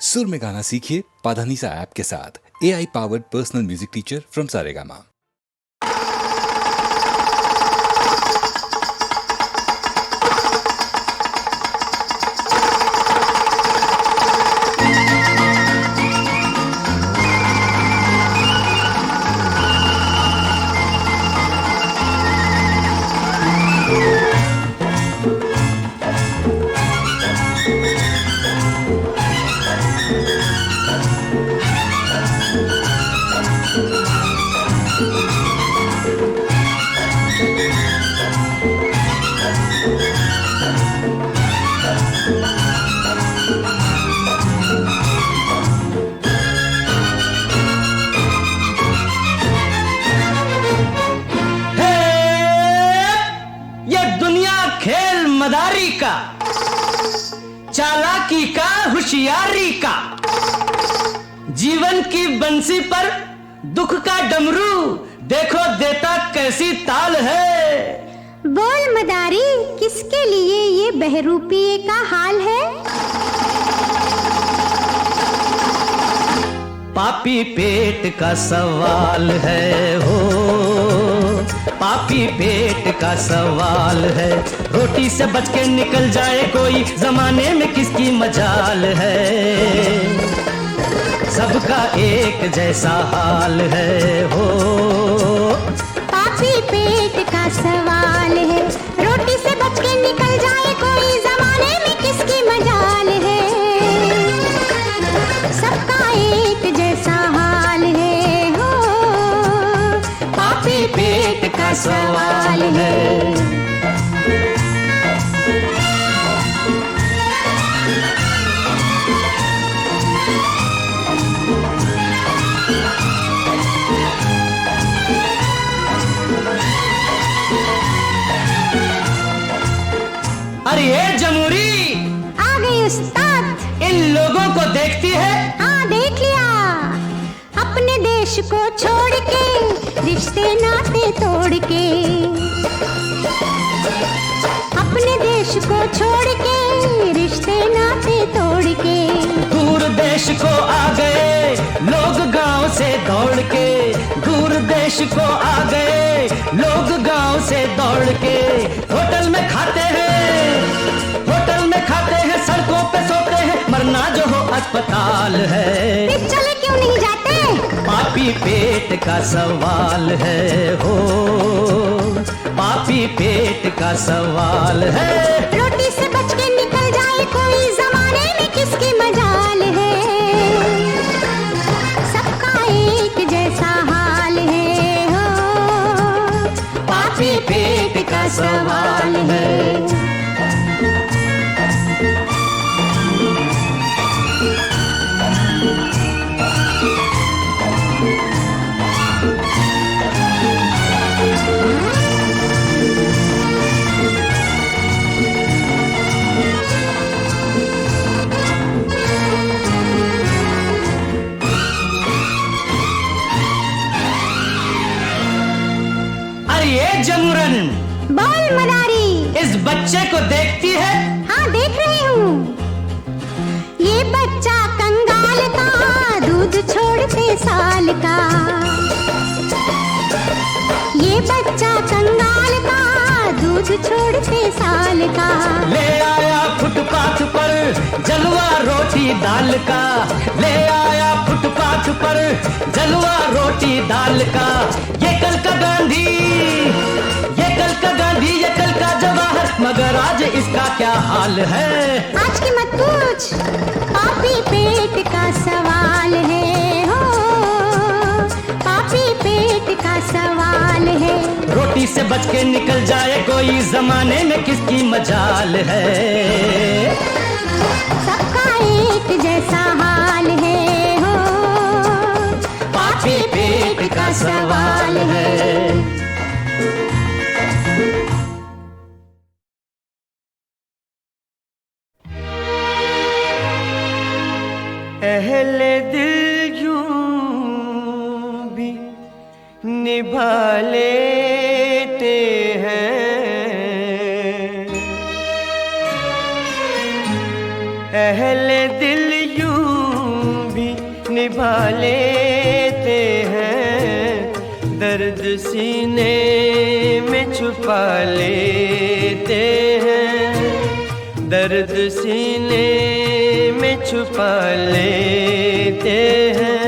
सुर में गाना सीखिए पाधानीसा ऐप के साथ। AI powered personal music teacher from Saregama. मदारी का, चालाकी का, होशियारी का, जीवन की बंसी पर दुख का डमरू देखो देता कैसी ताल है। बोल मदारी, किसके लिए ये बहरूपिये का हाल है? पापी पेट का सवाल है हो, पापी पेट का सवाल है। रोटी से बच के निकल जाए कोई, जमाने में किसकी मजाल है। सबका एक जैसा हाल है हो, पापी पेट का सवाल है। रोटी से बच के निकल जाए कोई, जमाने में किसकी मजाल है। सबका एक जैसा हाल है हो, पापी पेट का सवाल है। अरे ये जमूरी आ गई उस्ताद। इन लोगों को देखती है? हाँ देख लिया। अपने देश को छोड़ के, रिश्ते नाते तोड़ के, अपने देश को छोड़ के, रिश्ते नाते तोड़ के, दूर देश को आ गए लोग गांव से दौड़ के, दूर देश को आ गए लोग गांव से दौड़ के। होटल में खाते हैं, होटल में खाते हैं, सड़कों पे सोते हैं, मरना जो हो अस्पताल है। फिर चले क्यों नहीं जाते? पापी पेट का सवाल है हो, पापी पेट का सवाल है। रोटी से बच के निकल जाए कोई, जमाने में किसकी मजाल है। सबका एक जैसा हाल है हो, पापी पेट का सवाल है। जमुरन, बोल मदारी, इस बच्चे को देखती है? हाँ देख रही हूँ। ये बच्चा कंगाल का, दूध छोड़ते साल का। ये बच्चा कंगाल का, दूध छोड़ते साल का। ले आया फुटपाथ पर जलवा रोटी दाल का, ले आया फुटपाथ पर जलवा रोटी दाल का। ये कल का गांधी, ये कल का गांधी, ये कल का जवाहर, मगर आज इसका क्या हाल है। आज की मत पूछ, पापी पेट का सवाल है हो, पापी पेट का सवाल है। रोटी से बच के निकल जाए कोई, जमाने में किसकी मजाल है। सबका एक जैसा हाल है हो, पापी पेट का सवाल है। अहले दिल यूं भी निभा लेते हैं, अहले दिल यूं निभा लेते हैं, दर्द सीने में छुपा लेते हैं, दर्द सीने में छुपा लेते हैं।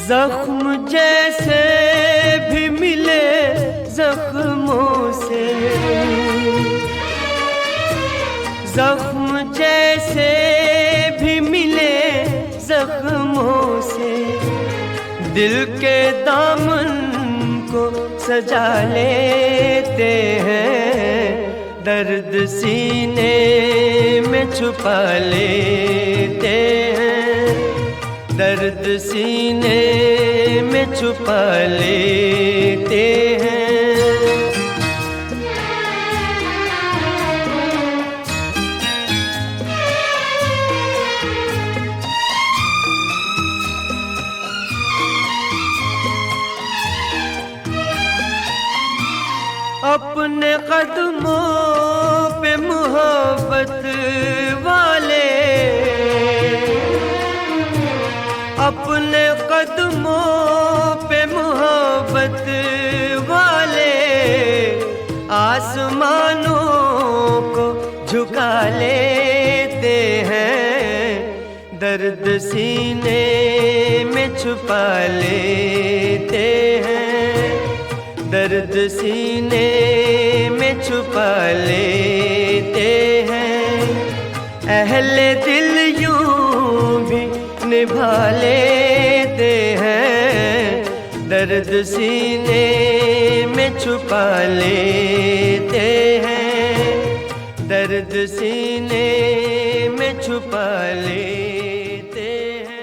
जख्म जैसे भी मिले जख्मों से, जख्म जैसे भी मिले जख्मों से, दिल के दामन को सजा लेते हैं, दर्द सीने में छुपा लेते हैं, दर्द सीने में छुपा लेते हैं। अपने कदमों पे मोहब्बत वाले, अपने कदमों पे मोहब्बत वाले, आसमानों को झुका लेते हैं, दर्द सीने में छुपा लेते हैं, दर्द सीने में छुपा लेते हैं। अहले दिल यूं भी निभा लेते हैं, दर्द सीने में छुपा लेते हैं, दर्द सीने में छुपा लेते हैं।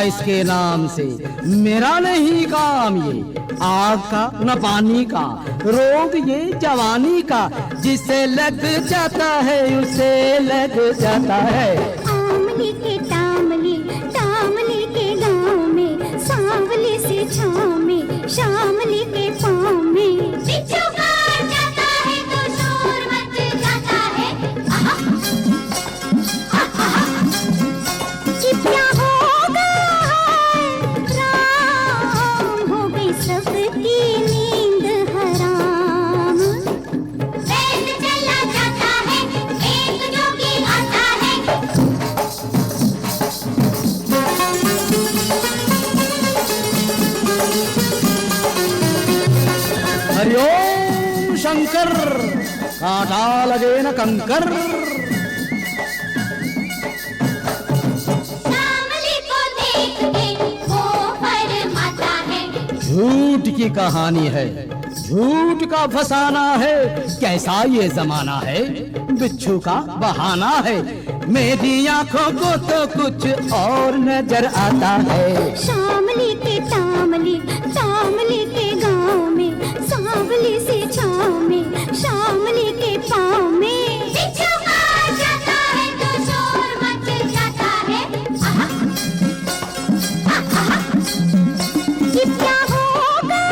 इसके नाम से मेरा नहीं काम ये, आग का न पानी का, रोग ये जवानी का, जिसे लग जाता है उसे लग जाता है। आमली के टामली, टामली के गाँव में, सांवली से छाँव में, शामली के पाँव में, बिच्छू काट जाता है तो शोर मच जाता है। आहा, आहा, कि क्या होगा राम, हो गई सबकी नींद हराम। वैद चला जाता है, एक जोगी आता है। हरिओम शंकर, कांटा लगे न कंकर। झूठ की कहानी है, झूठ का फसाना है। कैसा ये जमाना है, बिच्छू का बहाना है। मेरी आंखों को तो कुछ और नजर आता है। शामली के तामली, तामली के गाँव में, सांवली सी छाँव में, शामली के पाँव में। बिच्छू आ जाता है तो शोर मच जाता है। ये क्या होगा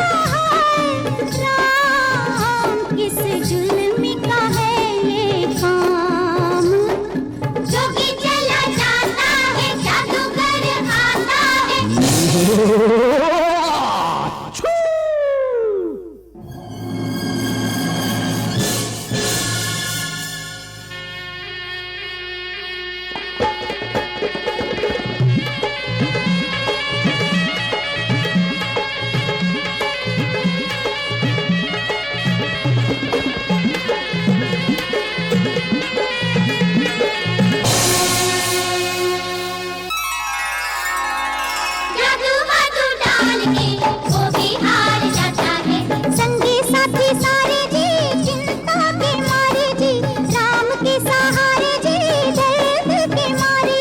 राम, किस जुल्म का है ये काम। जोगी चला जाता है, जादूगर आता है। जादू वादू डाल के वो भी हार जाता है। संगी साथी सारे जी चिंता के मारे जी, राम के सहारे जी, दर्द के मारे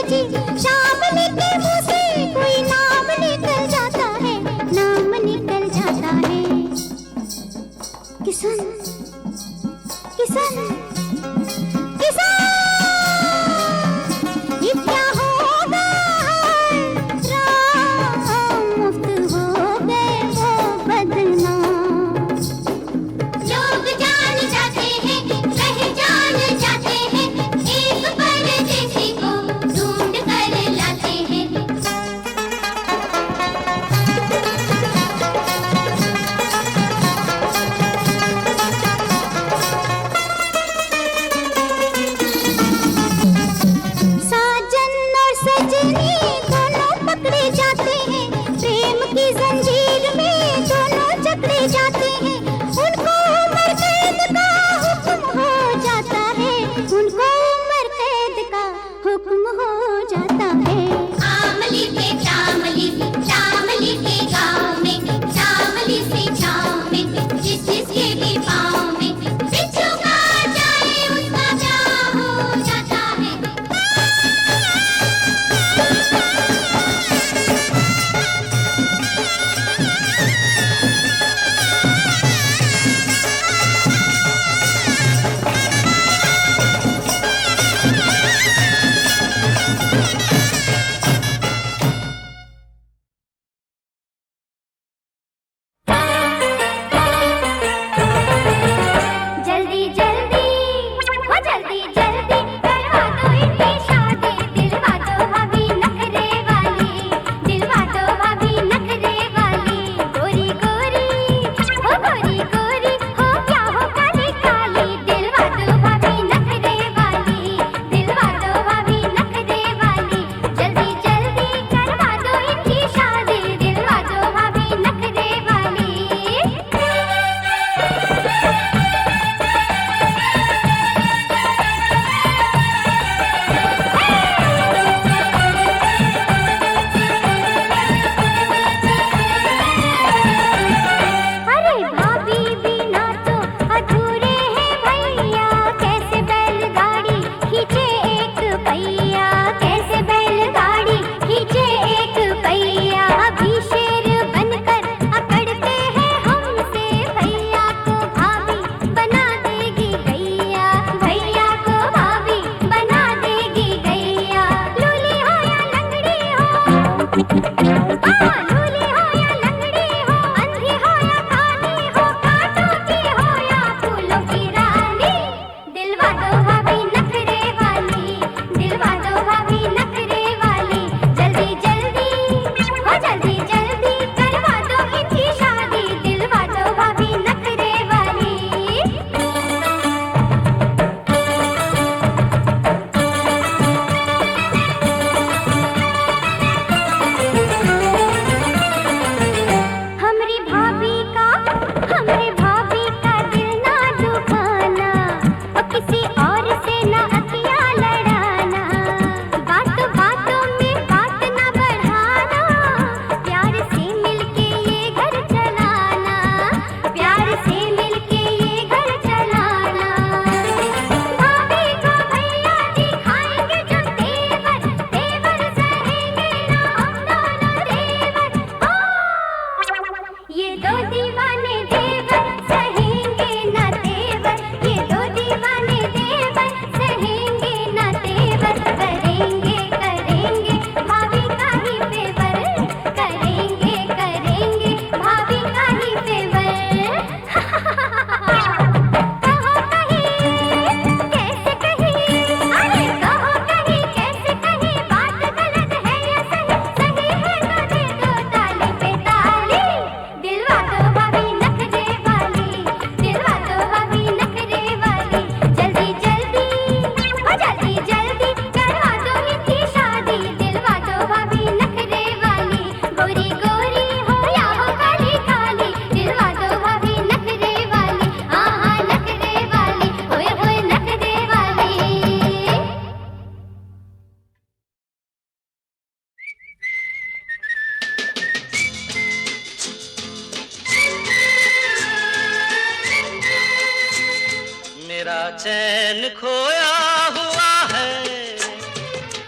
चैन खोया हुआ है,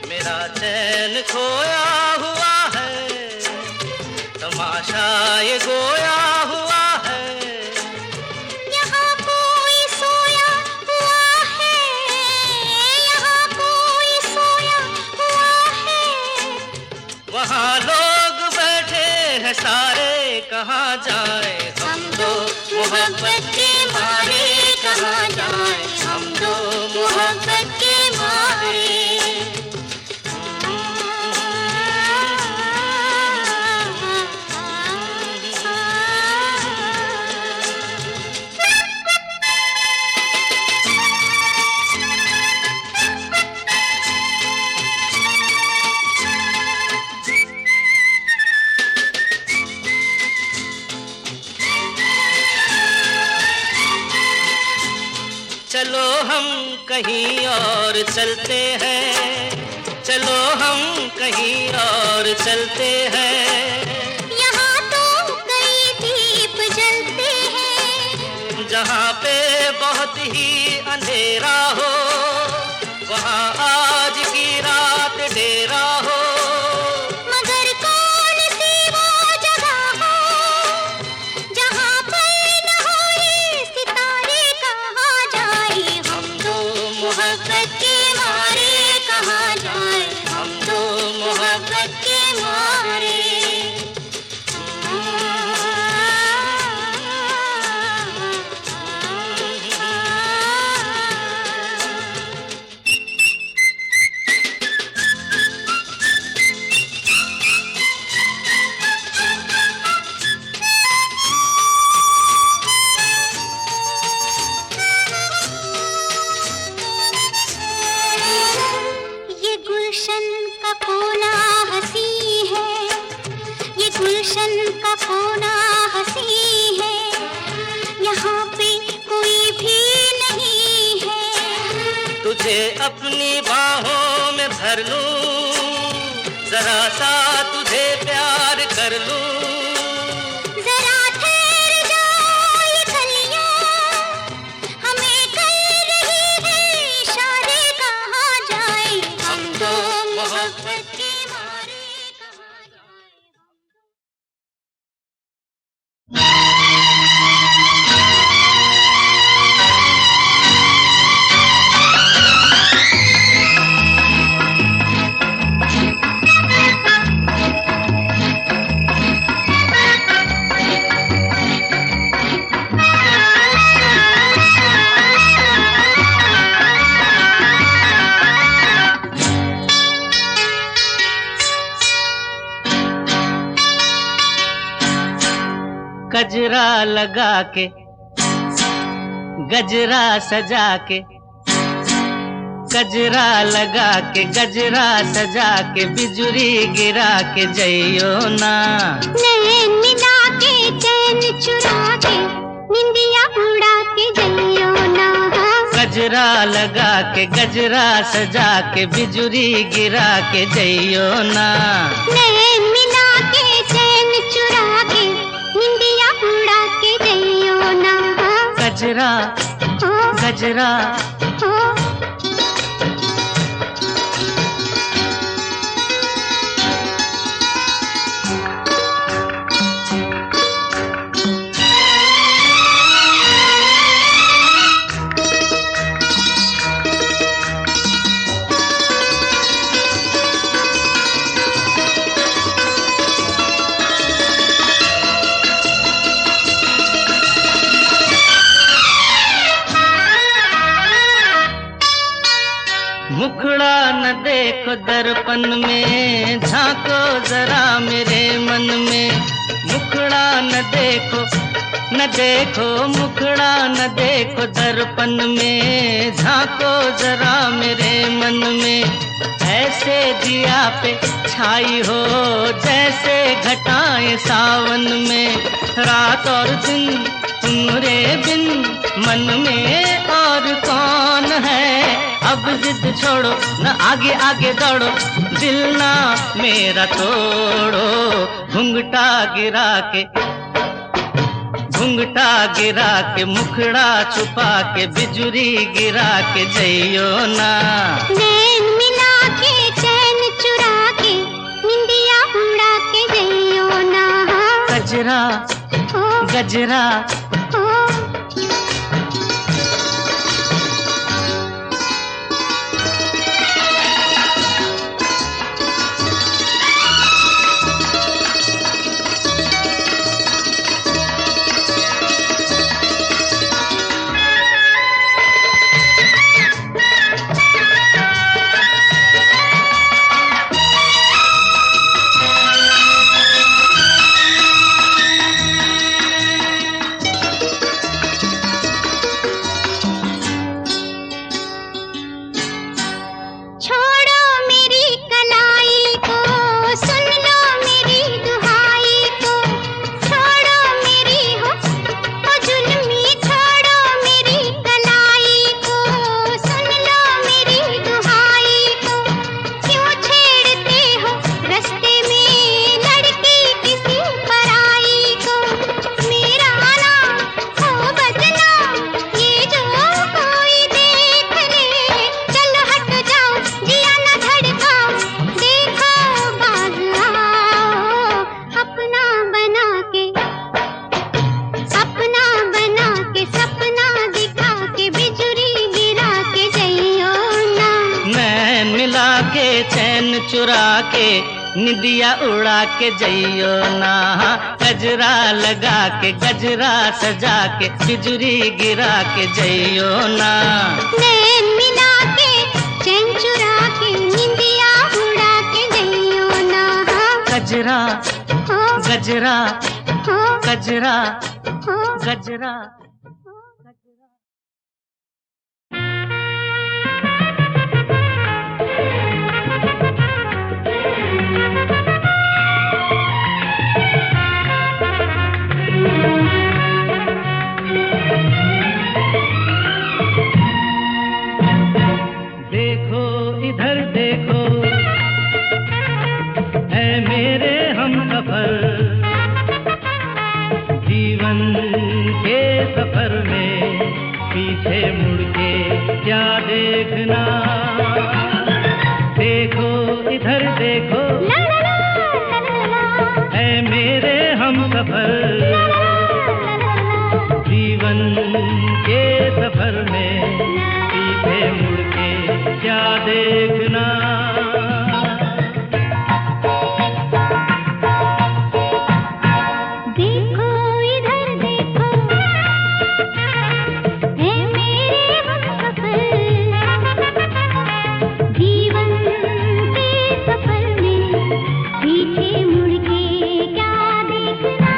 मेरा चैन खोया हुआ है, तमाशा ये गोया हुआ है। यहाँ कोई सोया हुआ है, यहाँ कोई सोया हुआ है, वहाँ लोग बैठे हैं सारे, कहाँ जाए हम दो मोहब्बत के मारे, कहाँ जाए हम दो मोहब्बत के मारे। चलो हम कहीं और चलते हैं, चलो हम कहीं और चलते हैं। यहाँ तो कई दीप जलते हैं, जहाँ पे बहुत ही अंधेरा हो, वहाँ आज की रात डेरा हो। मगर कौन सी वो जगह हो, जहाँ पर न हो ये सितारे, कहाँ जाए हम दो मोहब्बत के मारे, कहाँ जाए हम दो मोहब्बत के मारे। ये गुलशन का कोना हंसी है, ये गुलशन का कोना हंसी है, यहाँ पे कोई भी नहीं है। तुझे अपनी बाहों में भर लूं, जरा सा तुझे प्यार कर लूं। जरा ठहर जाओ ये कलियां, हमें कर रही है इशारे, कहाँ जाए हम दो मोहब्बत के मारे, कहाँ जाए। गजरा लगा के, गजरा सजा के, गजरा लगा के, गजरा सजा के, बिजुरी गिरा के जइयो ना। नैन मिला के चैन चुरा के, निंदिया उड़ा के जइयो ना। गजरा लगा के, गजरा सजा के, बिजुरी गिरा के जइयो ना। नैन मिला के चैन चुरा के, निंदिया उड़ा के जइयो ना। गजरा हो गजरा हो मुखड़ा न देखो दर्पण में, झांको जरा मेरे मन में। मुखड़ा न देखो, न देखो, मुखड़ा न देखो दर्पण में, झांको जरा मेरे मन में। ऐसे दिया पे छाई हो जैसे घटाएं सावन में। रात और दिन तुम्हारे बिन मन में और कौन है। अब जिद छोड़ो न आगे आगे दौड़ो, दिल ना मेरा तोड़ो। घुंघटा गिरा के, घुंघटा गिरा के मुखड़ा छुपा के बिजुरी गिरा के जइयो ना। नैन मिला के चैन चुरा के निंदिया उड़ा के जइयो ना। गजरा ओ गजरा ओ चुरा के निदिया उड़ा के जइयो ना। गजरा लगा के गजरा सजा के बिजुरी गिरा के जइयो ना। नैन मिला के चैन चुरा के निंदिया उड़ा के जइयो ना। गजरा गजरा गजरा गजरा गजरा। देखो इधर देखो है मेरे हमसफर, जीवन के सफर में पीछे मुड़ के क्या देखना। देखो इधर देखो है मेरे हमसफर, जीवन के सफर में पीछे मुड़ के क्या देखना। देखो इधर देखो है मेरे हमसफर, जीवन के सफर में पीछे मुड़ के क्या देखना।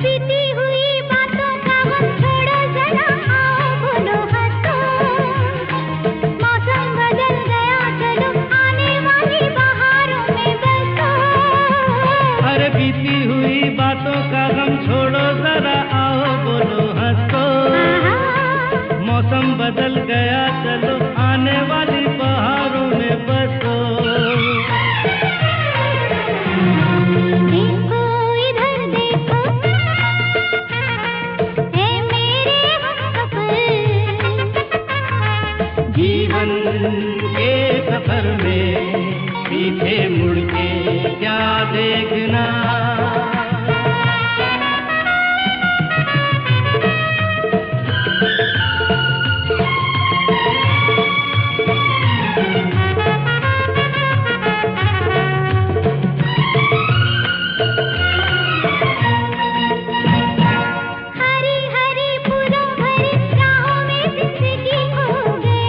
बीती हुई बातों का गम छोड़ो जरा, आओ बोलो हंसो। मौसम बदल गया चलो आने वाली बहारों में बसो। अरे बीती हुई बातों का गम छोड़ो जरा, आओ बोलो हंसो। मौसम बदल गया चलो आने वाली बहारों में बसो। देखो इधर देखो है मेरे हमसफर, जीवन के सफर में पीछे मुड़ के क्या देखना। हरी हरी फूलों भरी राहों में जिंदगी खो गई।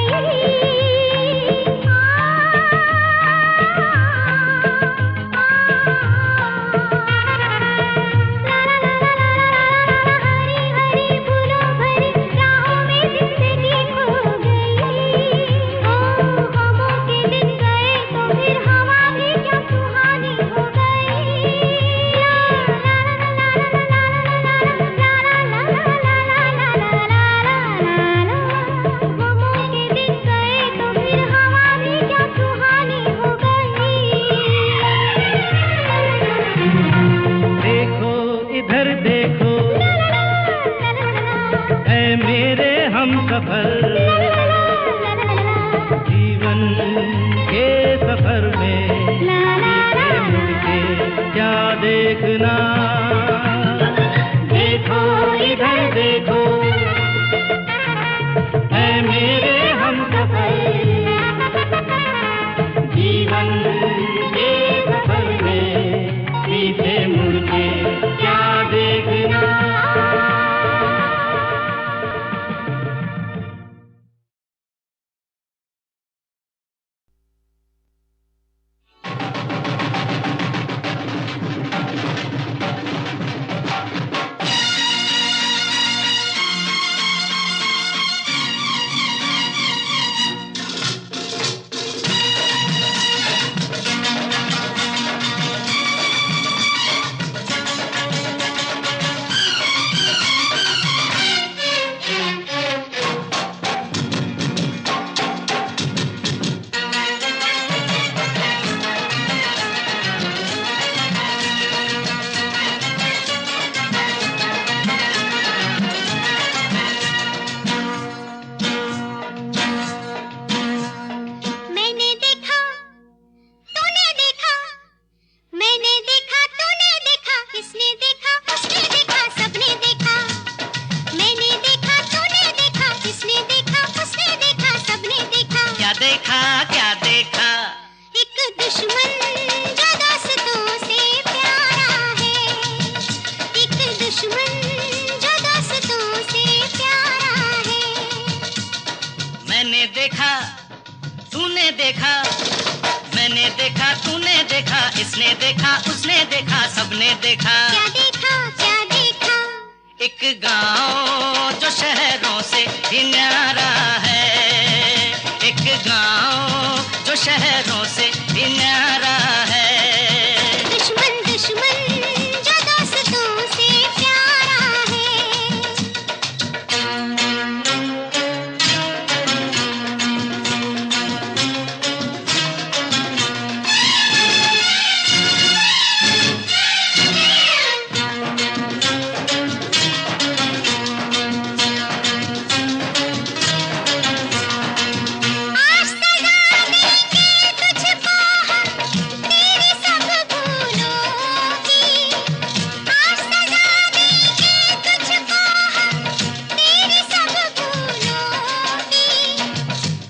देखा क्या देखा? एक दुश्मन जो दोस्तों से प्यारा है, एक दुश्मन जो दोस्तों से प्यारा है। मैंने देखा, तूने देखा, मैंने देखा, तूने देखा, इसने देखा, उसने देखा, सबने देखा। क्या देखा, क्या देखा? एक गांव जो शहरों से भी न्यारा है, एक गांव जो शहरों से भी न्यारा है। दुश्मन दुश्मन जो दोस्तों से प्यारा है। आज सजा देंगे तुझको हम तेरी सब भूलों की। आज सजा देंगे तुझको हम तेरी सब भूलों की।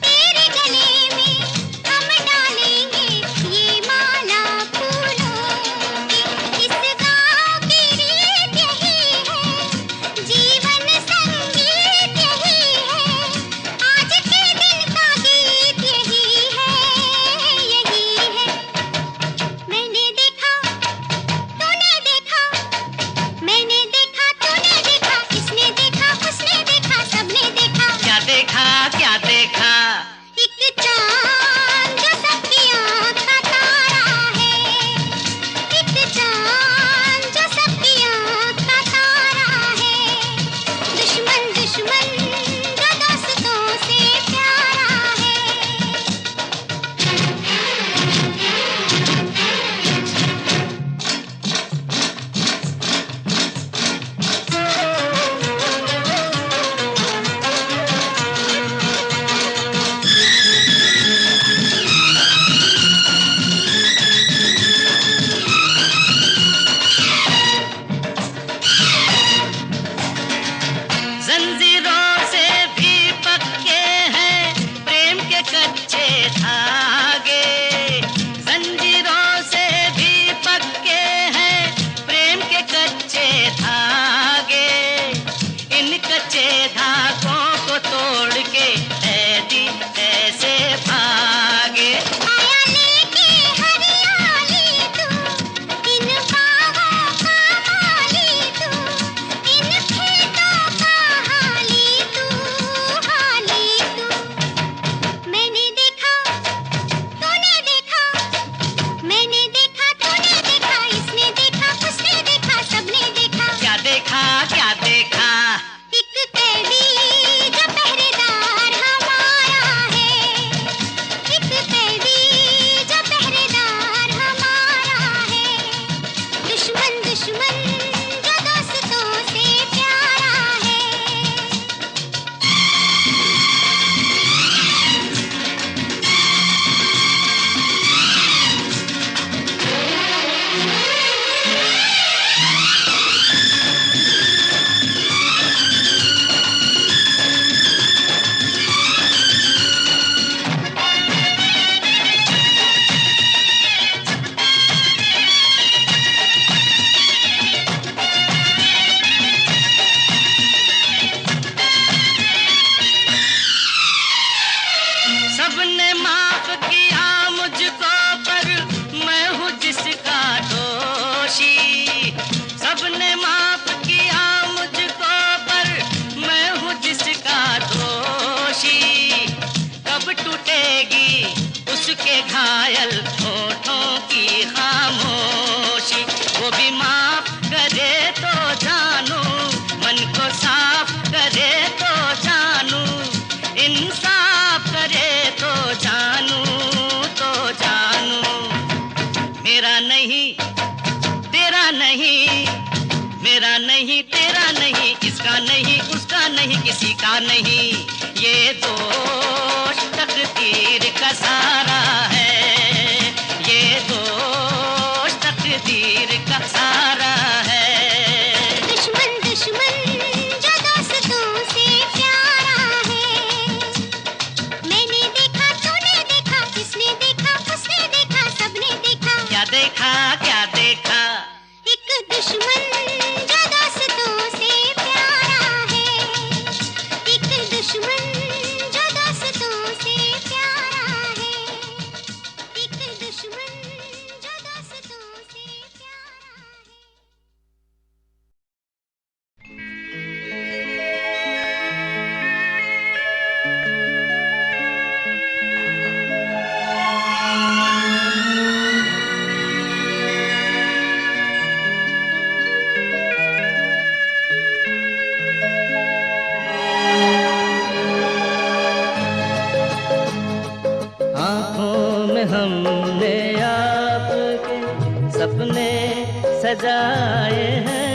तेरे गले में हम डालेंगे ये माला फूलों की। इस गाँव की रीत यही है, जीवन संगीत यही है, आज के दिन का गीत यही है, यही है। मैंने देखा, तूने देखा, मैंने देखा, तूने देखा, इसने देखा, उसने देखा, सबने देखा। क्या देखा, क्या देखा? एक चाँद जो सबकी आँख का तारा है, एक चाँद जो सबकी आँख का तारा है। दुश्मन दुश्मन जो दोस्तों से प्यारा है। जंजीरों से भी पक्के हैं प्रेम के कच्चे धागे, जंजीरों से भी पक्के हैं प्रेम के कच्चे धागे। इन कच्चे धागों को तोड़ के ऐदी ऐसे भागे। आया लेके हरियाली तू, इन बागों का माली तू, इन खेतों का हाली तू, हाली तू। मैंने देखा, तूने देखा, मैंने देखा, तूने देखा, इसने देखा, उसने देखा, सबने देखा। क्या देखा, क्या देखा? एक कैदी जो पहरेदार हमारा है, एक कैदी जो पहरेदार हमारा है। दुश्मन दुश्मन जो दोस्तों से प्यारा है। सबने माफ किया मुझको पर मैं हूँ जिसका दोषी, सबने माफ किया मुझको पर मैं हूँ जिसका दोषी। कब टूटेगी उसके घायल होठों की खामोशी, वो भी माफ करे तो जानू, मन को साफ करे तो जानू, इंसाफ करे तो जानू, तो जानू। मेरा नहीं, तेरा नहीं, मेरा नहीं, तेरा नहीं, इसका नहीं, उसका नहीं, किसी का नहीं। ये दोष तकदीर का सारा है, ये दोष तकदीर का सारा है। दुश्मन दुश्मन जो दोस्तों से प्यारा है। मैंने देखा, तूने देखा क्या देखा, एक दुश्मन जो दोस्तों से प्यारा है, एक दुश्मन जो दोस्तों से प्यारा है, एक दुश्मन जो दोस्तों से प्यारा है। आँखों में हमने आपके सपने सजाए हैं,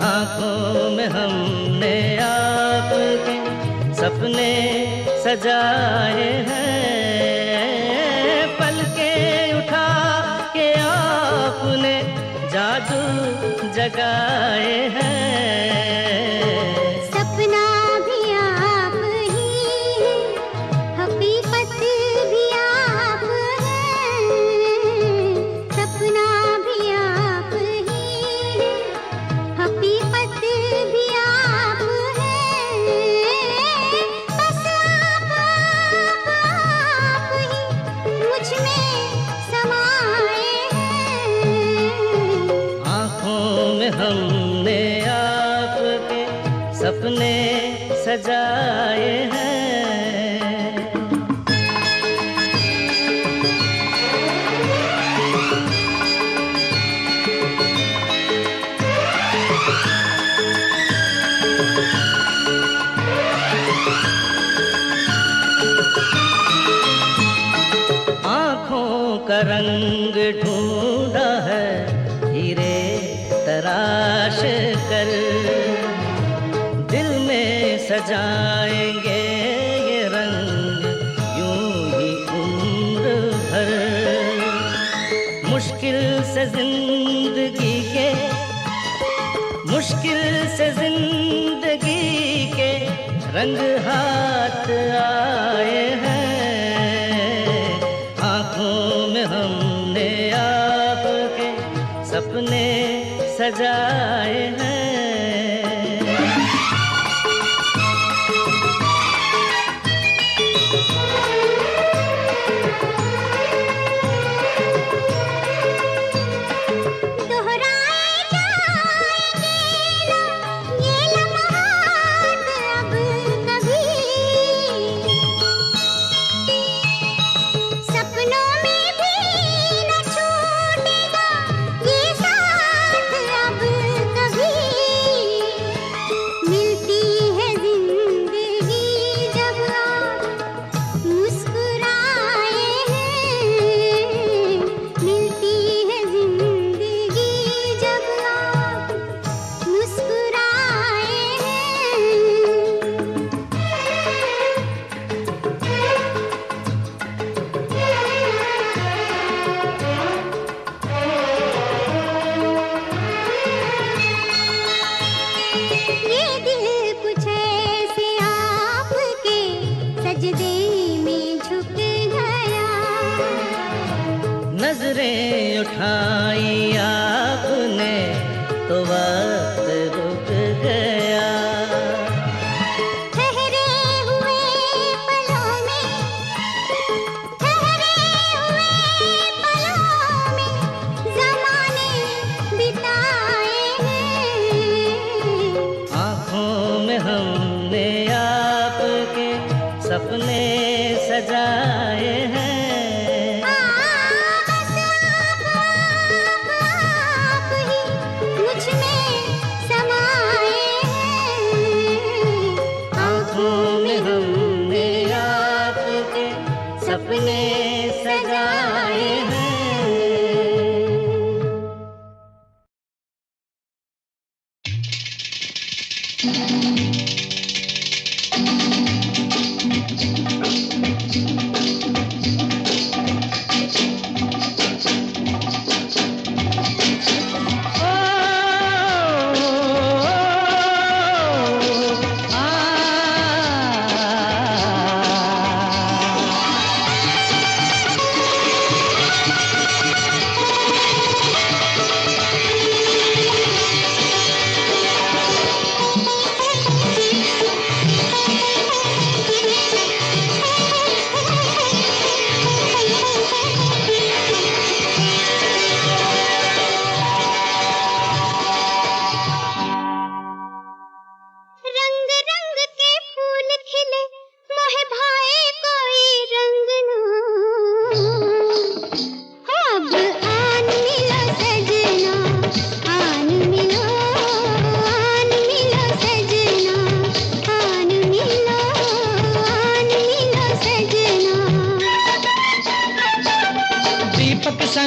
आँखों में हमने आपके सपने सजाए हैं, पलकें उठा के आपने जादू जगाए हैं। सपना भी आप ही है, हकीकत भी आप है, सपना भी आप ही है, हकीकत भी आप है, बस आप ही मुझ में समाए हैं। आँखों में हमने आपके सपने सजाए हैं। आँखों का रंग ढूंढा है हीरे तराश कर, दिल में सजाएंगे ये रंग यूं ही उम्र भर। मुश्किल से जिंदगी के, मुश्किल से जिंदगी के रंग हाथ आए हैं, आँखों में हमने आपके सपने सजाए हैं। दोहराए जाएंगे ना ये लम्हात अब कभी, सपनों में भी न छूटेगा ये साथ अब कभी। मिलती है जिंदगी जब आप मुस्कुराए हैं, मिलती है जिंदगी जब आप मुस्कुराए हैं। ये दिल कुछ ऐसे आपके सजदे में झुक गया, नजरें उठाई आपने तो वक्त रुक गया, ठहरे हुए पलों में, ठहरे हुए पलों में ज़माने बिताए हैं। आँखों में हमने आपके सपने सजाए हैं। बस आप ही मुझ में समाए हैं। आँखों में हमने आपके सपने सजाए हैं।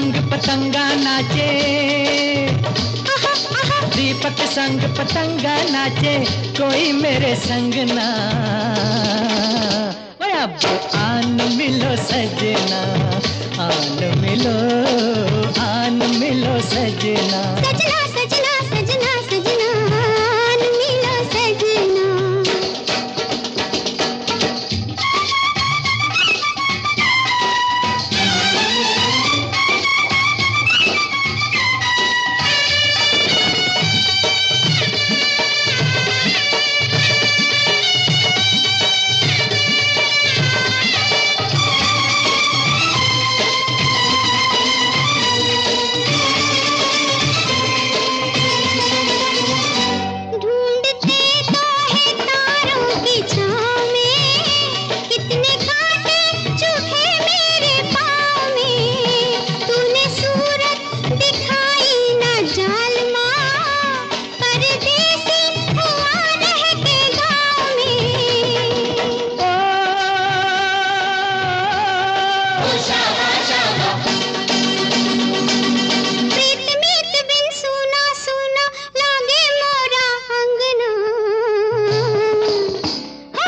संग पतंगा नाचे, दीपक संग पतंगा नाचे, कोई मेरे संग ना। ओए अब आन मिलो सजना, आन मिलो, आन मिलो सजना। सजना सजना सजना सजना आन मिलो सजना। ढूंढते तो है तारों की छाँव में, कितने कांटे चुभे मेरे पाँव में। तूने सूरत दिखाई ना जालमा, परदेसी हुआ रह के गाँव में। प्रीत मीत बिन सूना सूना लागे मोरा अंगना।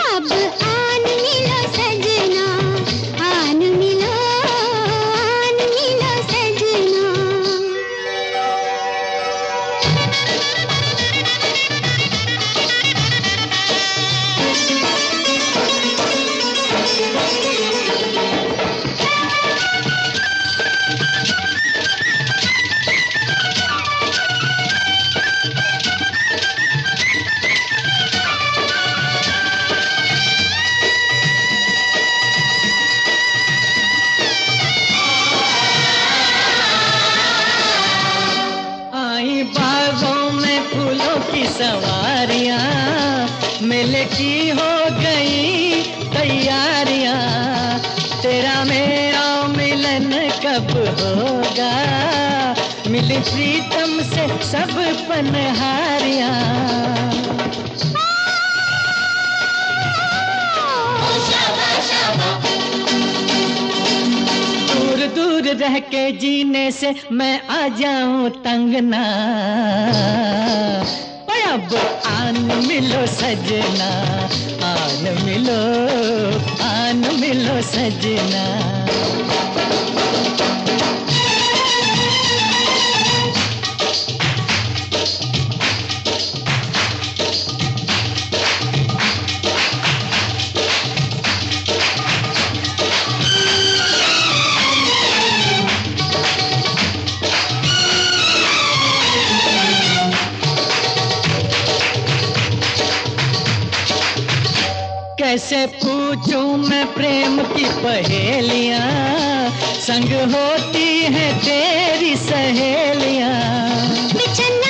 अब आन मिलो सजना, आन मिलो, आन मिलो सजना। आई बागों में फूलों की सवारियां, मेले की हो गई तैयारियां। तेरा मेरा मिलन कब होगा, मिली प्रीतम से सब पनहारियां। दूर दूर रह के जीने से मैं आ जाऊं तंग ना। ओए अब आन मिलो सजना, आन मिलो, आन मिलो सजना। कैसे पूछूं मैं प्रेम की पहेलियां, संग होती हैं तेरी सहेलियां। बिछन्ना